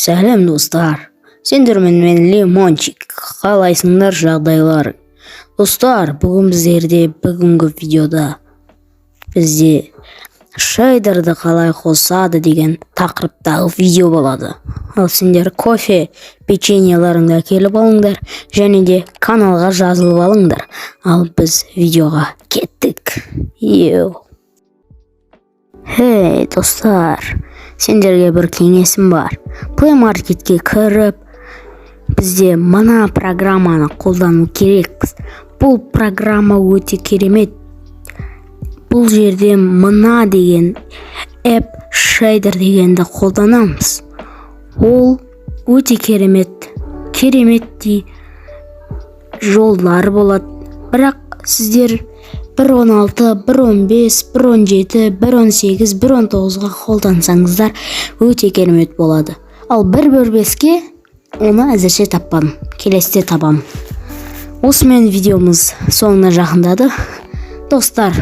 Сәлем достар, сендермен мен Лимончик, қалайсыңдар жағдайлар? Достар, бүгінгі видеода бізде шайдарды қалай қосады деген тақырыптағы видео болады. Ал сендер кофе, печеньеларыңды әкеліп алыңдар, және де каналға жазылып алыңдар. Ал біз видеоға кеттік. Хей, достар, сендерге бір кеңесім бар. Play Marketке кіріп, бізде мына программаны қолдану керекпіз. Бұл программа өте керемет. Бұл жерде мына деген App Shader дегенді қолданамыз. Ол өте кереметтей жолдары болады. Бірақ сіздер 1.16, 1.15, 1.17, 1.18, 1.19-ға қолдансаңыздар өте керемет болады. Ал 1.15-ке оны әзірше таппадым. Келесіде табам. Осымен видеомыз соңына жақындады. Достар,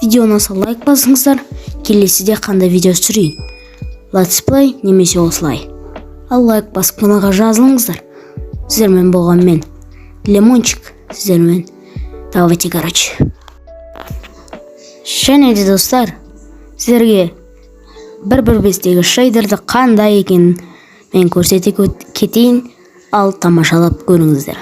видеоны лайк басыңыздар. Келесіде қандай видео түсірейін? Let's play немесе осылай. Ал лайк басып каналға жазылыңыздар. Сіздермен болған мен Лимончик, сіздермен давайте короче. Және де достар, сіздерге 1.15-тегі шейдерді қандай екенін мен көрсете кетейін, ал тамашалап көріңіздер.